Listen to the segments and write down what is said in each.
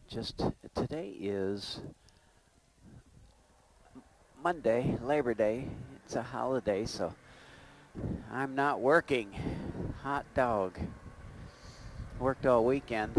just today is Monday, Labor Day. It's a holiday, so I'm not working. Hot dog. Worked all weekend.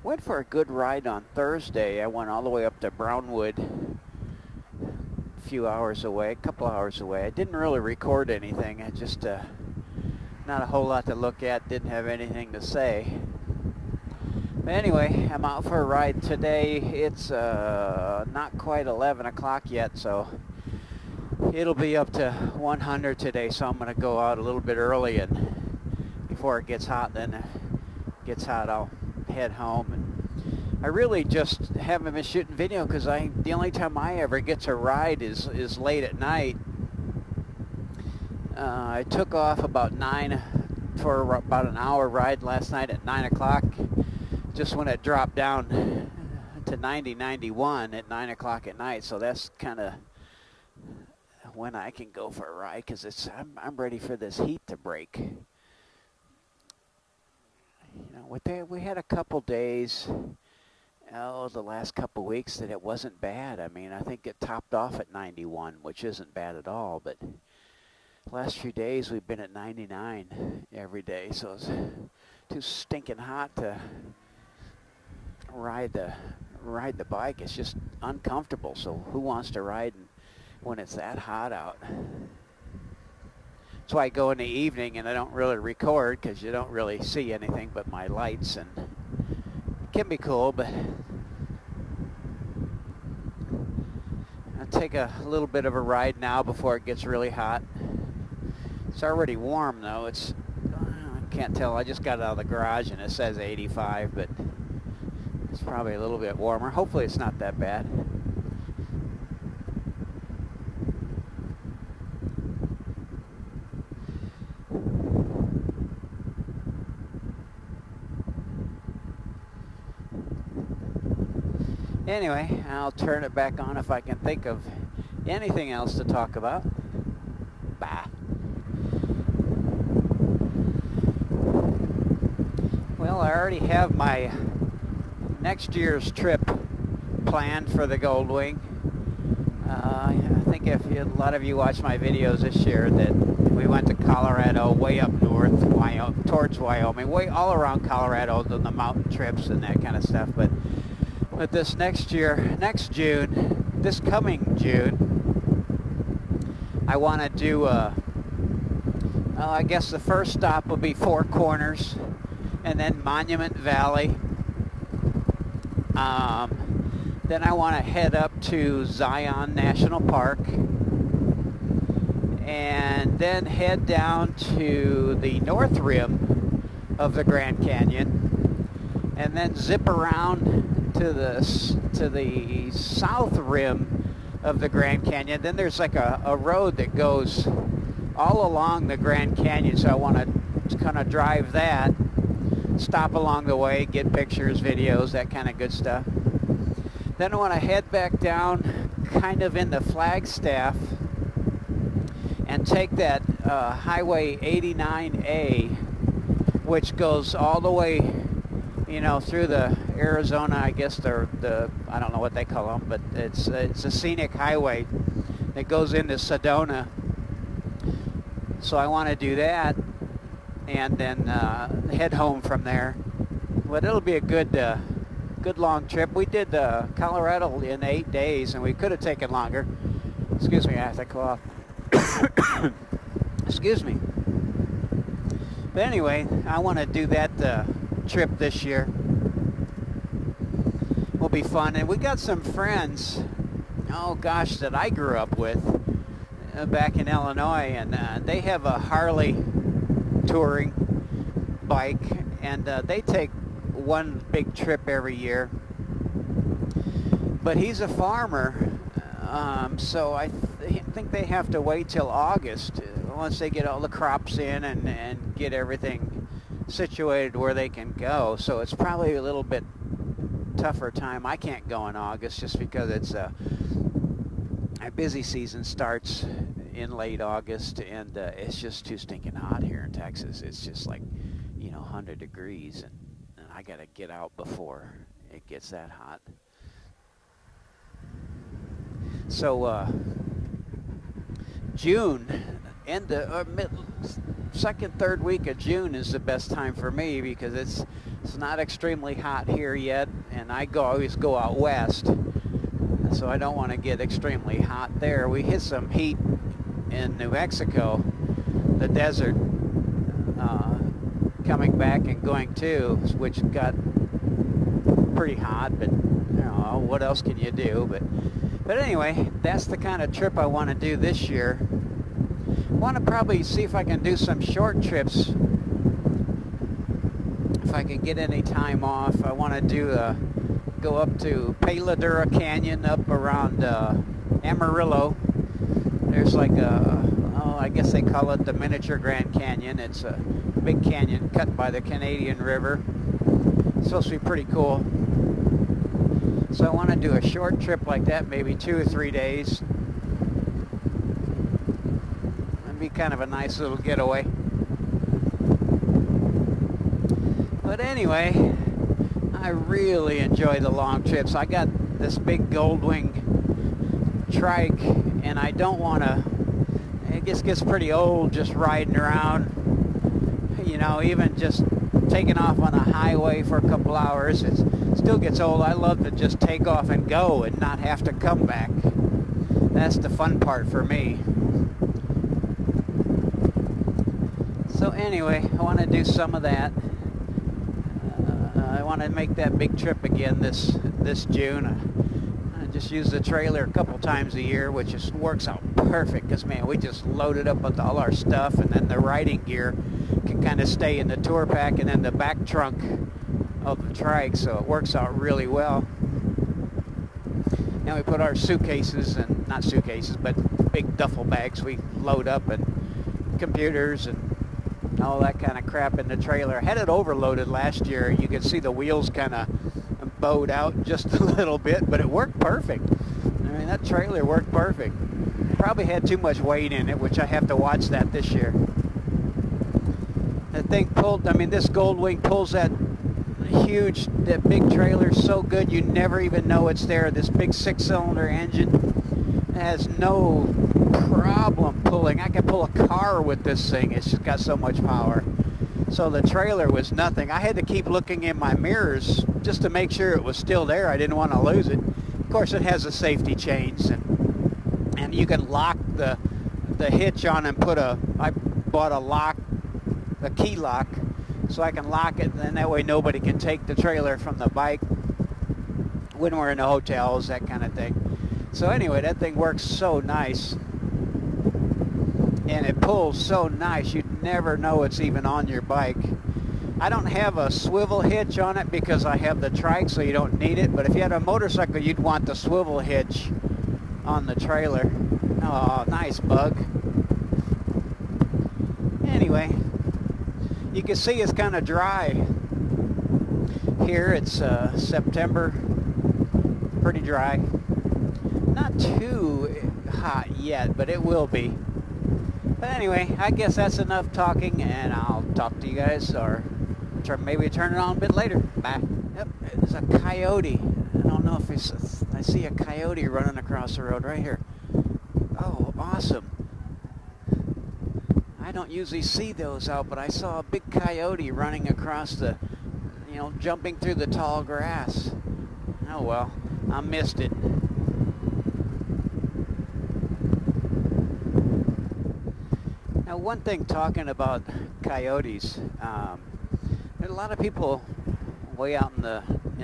Went for a good ride on Thursday. I went all the way up to Brownwood, a few hours away, a couple hours away. I didn't really record anything. I just, not a whole lot to look at, didn't have anything to say. But anyway, I'm out for a ride today. It's not quite 11 o'clock yet, so it'll be up to 100 today, so I'm going to go out a little bit early, and before it gets hot. Then it gets hot, I'll head home. And I really just haven't been shooting video because the only time I ever get to ride is late at night. I took off about 9 for about an hour ride last night at 9 o'clock, just when it dropped down to 90, 91 at 9 o'clock at night. So that's kind of when I can go for a ride, because I'm ready for this heat to break. You know, we had a couple days, the last couple weeks, that it wasn't bad. I mean, I think it topped off at 91, which isn't bad at all, but the last few days we've been at 99 every day, so it's too stinking hot to ride the bike. It's just uncomfortable. So who wants to ride when it's that hot out? That's why I go in the evening and I don't really record, because you don't really see anything but my lights, and it can be cool, but I'll take a little bit of a ride now before it gets really hot. It's already warm though. I can't tell. I just got out of the garage and it says 85, but it's probably a little bit warmer. Hopefully it's not that bad. Anyway, I'll turn it back on if I can think of anything else to talk about. Bye. Well, I already have my next year's trip planned for the Goldwing. I think if a lot of you watched my videos this year, that we went to Colorado, way up north, towards Wyoming, way all around Colorado, on the mountain trips and that kind of stuff. But this next year, this coming June, I want to do, I guess the first stop will be Four Corners, and then Monument Valley. Then I want to head up to Zion National Park, and then head down to the north rim of the Grand Canyon, and then zip around to the south rim of the Grand Canyon. Then there's like a road that goes all along the Grand Canyon, so I want to kind of drive that, stop along the way, get pictures, videos, that kind of good stuff. Then I want to head back down kind of in the Flagstaff and take that Highway 89A, which goes all the way, you know, through the Arizona, I guess the I don't know what they call them, but it's a scenic highway that goes into Sedona. So I want to do that, and then head home from there. But it'll be a good long trip. We did Colorado in 8 days, and we could have taken longer. Excuse me, I have to cough. Excuse me. But anyway, I want to do that trip this year. Will be fun, and we got some friends, oh gosh, that I grew up with back in Illinois, and they have a Harley touring bike, and they take one big trip every year. But he's a farmer, so I think they have to wait till August once they get all the crops in and get everything situated where they can go. So it's probably a little bit tougher time. I can't go in August just because it's a busy season starts in late August, and it's just too stinking hot here in Texas. It's just like, you know, 100 degrees, and I gotta get out before it gets that hot. So June, second, third week of June is the best time for me because it's not extremely hot here yet, and I always go out west, so I don't want to get extremely hot there. We hit some heat in New Mexico, the desert, coming back and going too, which got pretty hot, but you know, what else can you do? But anyway, that's the kind of trip I want to do this year. I want to probably see if I can do some short trips. If I can get any time off, I want to go up to Peladura Canyon up around Amarillo. There's like I guess they call it the miniature Grand Canyon. It's a big canyon cut by the Canadian River. It's supposed to be pretty cool. So I want to do a short trip like that, maybe 2 or 3 days. It'd be kind of a nice little getaway. But anyway, I really enjoy the long trips. I got this big Goldwing trike, and I don't want to, it just gets pretty old just riding around, you know, even just taking off on a highway for a couple hours. It still gets old. I love to just take off and go and not have to come back. That's the fun part for me. So anyway, I want to do some of that. I want to make that big trip again this June. I just use the trailer a couple times a year, which just works out perfect because, man, we just load it up with all our stuff, and then the riding gear can kind of stay in the tour pack and then the back trunk of the trike, so it works out really well. Now we put our suitcases, and not suitcases, but big duffel bags we load up, and computers and all that kind of crap in the trailer. I had it overloaded last year. You could see the wheels kind of bowed out just a little bit, but it worked perfect. I mean, that trailer worked perfect. Probably had too much weight in it, which I have to watch that this year. That thing pulled, I mean, this Goldwing pulls that big trailer so good you never even know it's there. This big 6-cylinder engine has no problem pulling. I can pull a car with this thing. It's just got so much power. So the trailer was nothing. I had to keep looking in my mirrors just to make sure it was still there. I didn't want to lose it. Of course, it has a safety chains, and you can lock the hitch on and I bought a key lock, so I can lock it, and that way nobody can take the trailer from the bike when we're in the hotels, that kind of thing. So anyway, that thing works so nice, and it pulls so nice you'd never know it's even on your bike. I don't have a swivel hitch on it because I have the trike, so you don't need it, but if you had a motorcycle, you'd want the swivel hitch on the trailer. Oh, nice bug. Anyway, you can see it's kind of dry here. It's September, pretty dry. Not too hot yet, but it will be. But anyway, I guess that's enough talking, and I'll talk to you guys, or maybe turn it on a bit later. Bye. Yep, there's a coyote. I don't know if I see a coyote running across the road right here. Oh, awesome. I don't usually see those out, but I saw a big coyote running across the, you know, jumping through the tall grass. Oh well, I missed it. Now, one thing talking about coyotes, there's a lot of people way out in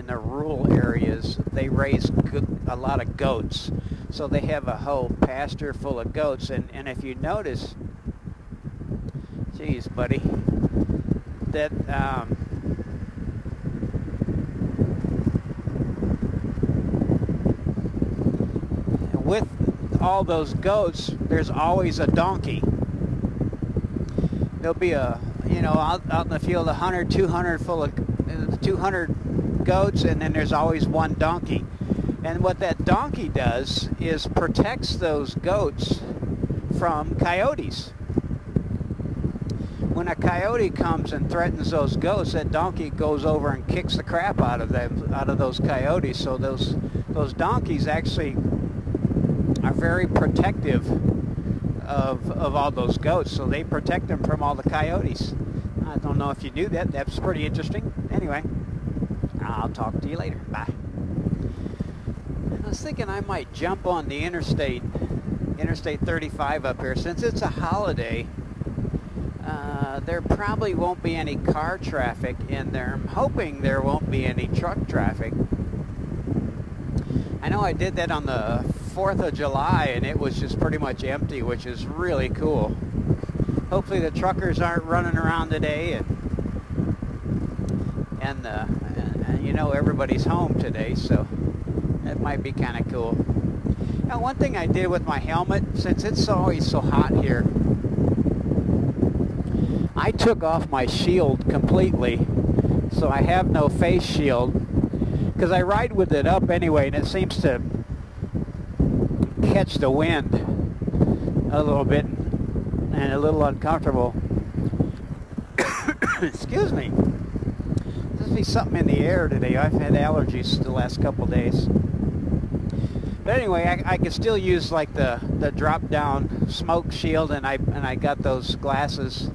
the rural areas. They raise a lot of goats, so they have a whole pasture full of goats. And if you notice, geez, buddy, that with all those goats, there's always a donkey. There'll be a, you know, out in the field, 100, 200 full of 200 goats, and then there's always one donkey. And what that donkey does is protects those goats from coyotes. when a coyote comes and threatens those goats, that donkey goes over and kicks the crap out of them, out of those coyotes. So those donkeys actually are very protective of all those goats. So they protect them from all the coyotes. I don't know if you knew that. That's pretty interesting. Anyway, I'll talk to you later. Bye. I was thinking I might jump on the Interstate 35 up here. Since it's a holiday, there probably won't be any car traffic in there. I'm hoping there won't be any truck traffic. I know I did that on the 4th of July and it was just pretty much empty, which is really cool. Hopefully the truckers aren't running around today, and you know, everybody's home today, so that might be kind of cool. Now, one thing I did with my helmet, since it's always so hot here, I took off my shield completely, so I have no face shield, because I ride with it up anyway, and it seems to catch the wind a little bit and a little uncomfortable. Excuse me. There must be something in the air today. I've had allergies the last couple days. But anyway, I can still use like the drop down smoke shield, and I got those glasses,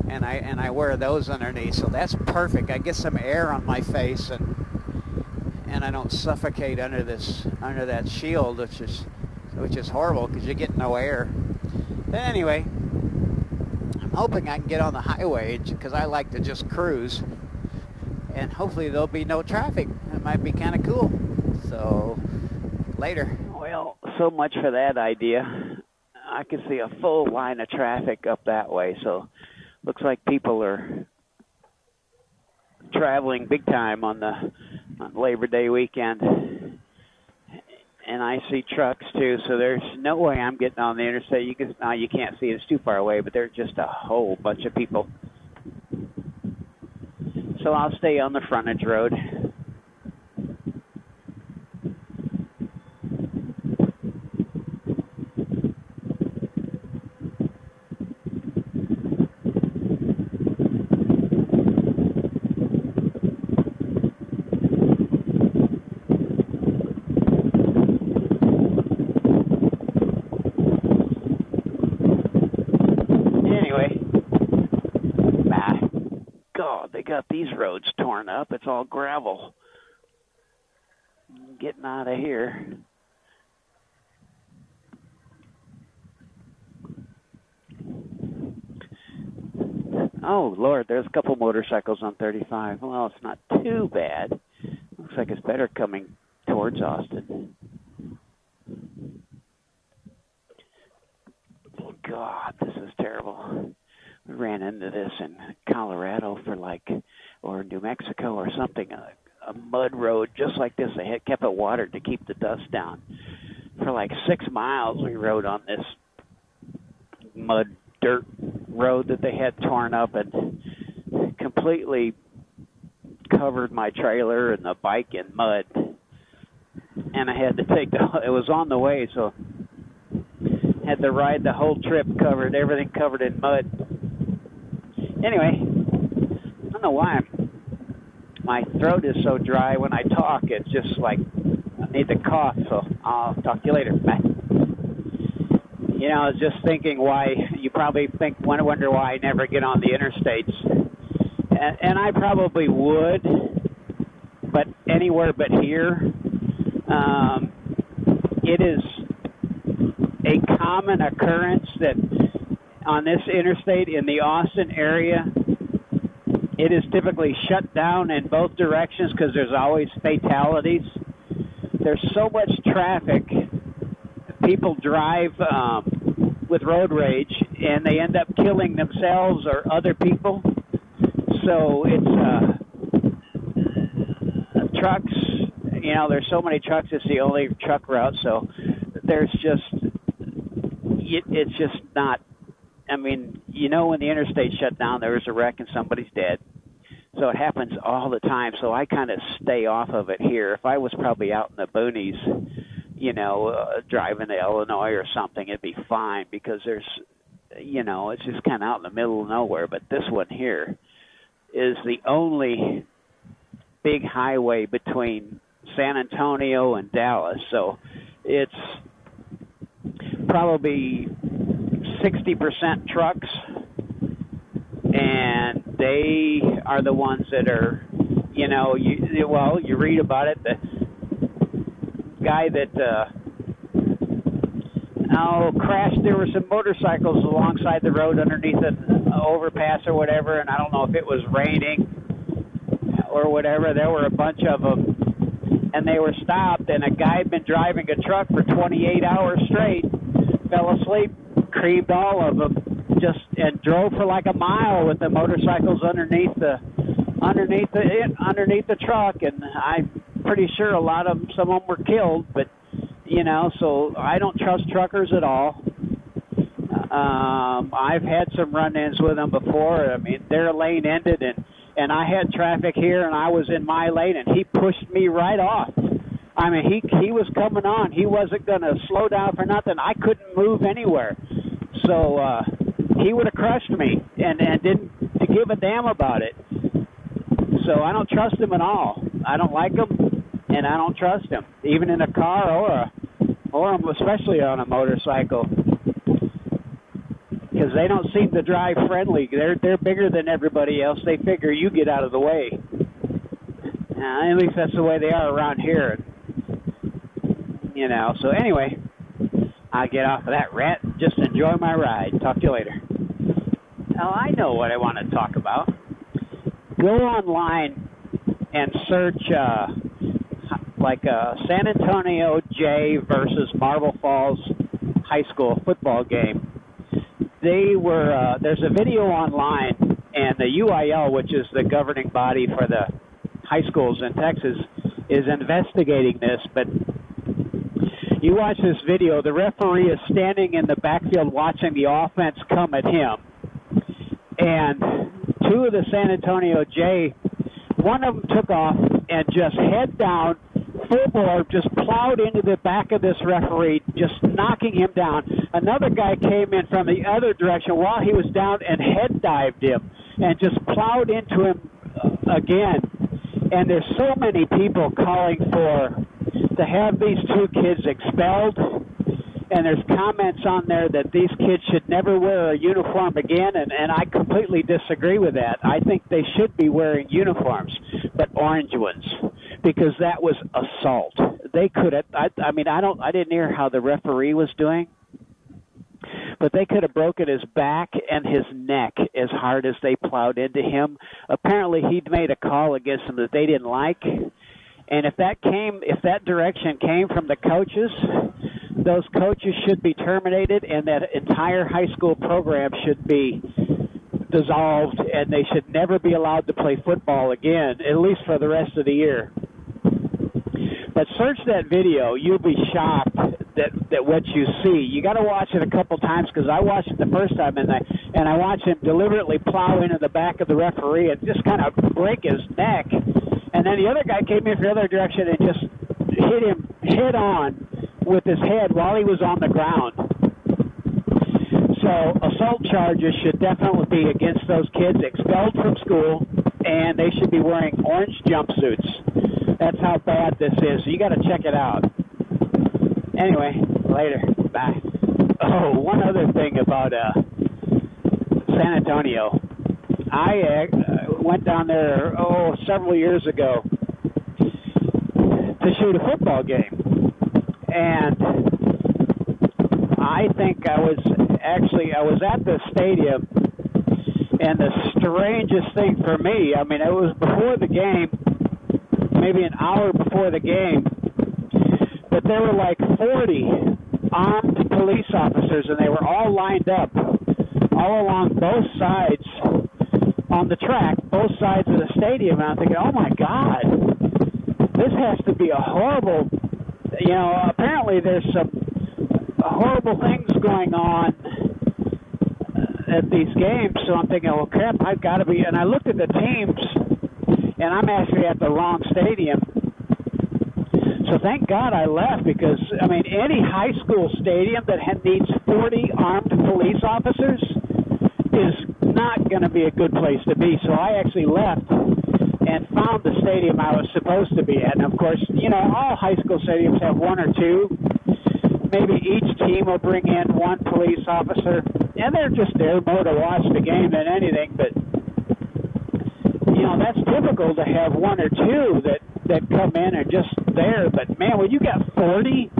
and I wear those underneath, so that's perfect. I get some air on my face, and I don't suffocate under that shield, which is horrible because you get no air. But anyway, I'm hoping I can get on the highway because I like to just cruise, and hopefully there'll be no traffic. It might be kind of cool. So later. Well, so much for that idea. I can see a full line of traffic up that way, so looks like people are traveling big time on Labor Day weekend. And I see trucks too, so there's no way I'm getting on the interstate. You can't see it, it's too far away, but there's just a whole bunch of people. So I'll stay on the frontage road. Got these roads torn up. It's all gravel. Getting out of here. Oh, Lord, there's a couple motorcycles on 35. Well, it's not too bad. Looks like it's better coming towards Austin. God, this is terrible. We ran into this in Colorado or New Mexico or something, a mud road just like this. They had kept it watered to keep the dust down. For like 6 miles we rode on this mud dirt road that they had torn up and completely covered my trailer and the bike in mud. And I had to it was on the way, so had to ride the whole trip everything covered in mud. Anyway, I don't know why my throat is so dry when I talk. It's just like I need to cough, so I'll talk to you later. Bye. You know, I was just thinking why you probably wonder why I never get on the interstates. And I probably would, but anywhere but here. It is a common occurrence that on this interstate in the Austin area, it is typically shut down in both directions because there's always fatalities. There's so much traffic. People drive with road rage, and they end up killing themselves or other people. So it's trucks. You know, there's so many trucks. It's the only truck route. So there's it's just not. I mean, you know, when the interstate shut down, there was a wreck and somebody's dead. So it happens all the time. So I kind of stay off of it here. If I was probably out in the boonies, you know, driving to Illinois or something, it'd be fine because you know, it's just kind of out in the middle of nowhere. But this one here is the only big highway between San Antonio and Dallas. So it's probably 60% trucks, and they are the ones that are, you know, you read about it. The guy that crashed, there were some motorcycles alongside the road underneath an overpass or whatever, and I don't know if it was raining or whatever. There were a bunch of them, and they were stopped, and a guy had been driving a truck for 28 hours straight, fell asleep, creamed all of them, and drove for like a mile with the motorcycles underneath the truck, and I'm pretty sure a lot of them, some of them were killed, but you know, so I don't trust truckers at all. I've had some run-ins with them before. I mean, their lane ended, and I had traffic here, and I was in my lane, and he pushed me right off. I mean, he was coming on. He wasn't going to slow down for nothing. I couldn't move anywhere. So he would have crushed me and didn't give a damn about it. So I don't trust him at all. I don't like him, and I don't trust him, even in a car or especially on a motorcycle, because they don't seem to drive friendly. They're bigger than everybody else. They figure you get out of the way. At least that's the way they are around here. You know. So anyway, I'll get off of that rant and just enjoy my ride. Talk to you later. Now I know what I want to talk about. Go online and search like a San Antonio J versus Marble Falls High School football game. There's a video online, and the UIL, which is the governing body for the high schools in Texas, is investigating this. But you watch this video, the referee is standing in the backfield watching the offense come at him. And two of the San Antonio J, one of them took off and just head down, full bore, just plowed into the back of this referee, just knocking him down. Another guy came in from the other direction while he was down and head dived him and just plowed into him again. And there's so many people calling to have these two kids expelled. And there's comments on there that these kids should never wear a uniform again, and I completely disagree with that. I think they should be wearing uniforms, but orange ones, because that was assault. They could have, I didn't hear how the referee was doing, but they could have broken his back and his neck as hard as they plowed into him. Apparently he'd made a call against them that they didn't like, and if that direction came from the coaches, those coaches should be terminated, and that entire high school program should be dissolved, and they should never be allowed to play football again, at least for the rest of the year. But search that video. You'll be shocked that what you see. You got to watch it a couple times, because I watched it the first time, and I watched him deliberately plow into the back of the referee and just kind of break his neck. And then the other guy came in from the other direction and just hit him head on with his head while he was on the ground. So assault charges should definitely be against those kids, expelled from school, and they should be wearing orange jumpsuits. That's how bad this is. So you got to check it out. Anyway, later. Bye. Oh, one other thing about San Antonio. I went down there, several years ago to shoot a football game. And I think I was at the stadium, and the strangest thing for me, I mean, it was before the game, maybe an hour before the game, but there were like 40 armed police officers, and they were all lined up all along both sides on the track, both sides of the stadium. And I'm thinking, oh my God, this has to be a horrible, apparently there's some horrible things going on at these games. So I'm thinking, well, crap, I've got to be. And I looked at the teams, and I'm actually at the wrong stadium. So thank God I left, because, I mean, any high school stadium that needs 40 armed police officers is not going to be a good place to be. So I actually left and found the stadium I was supposed to be at. And, of course, you know, all high school stadiums have one or two. Maybe each team will bring in one police officer, and they're just there more to watch the game than anything. But, you know, that's typical to have one or two that come in and just there. But, man, when you got 40,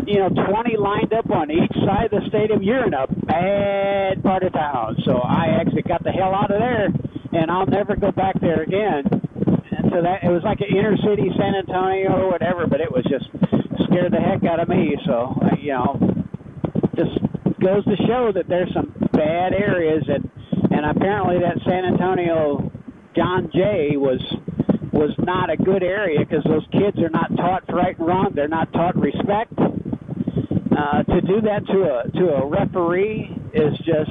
you know, 20 lined up on each side of the stadium, you're in a bad part of town. So I actually got the hell out of there, and I'll never go back there again. And so that, it was like an inner city San Antonio or whatever, but it was just scared the heck out of me. So, you know, just goes to show that there's some bad areas, and apparently that San Antonio John Jay was not a good area, because those kids are not taught right and wrong. They're not taught respect. To do that to a referee is just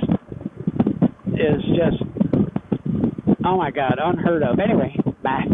oh my God, unheard of. Anyway, bye.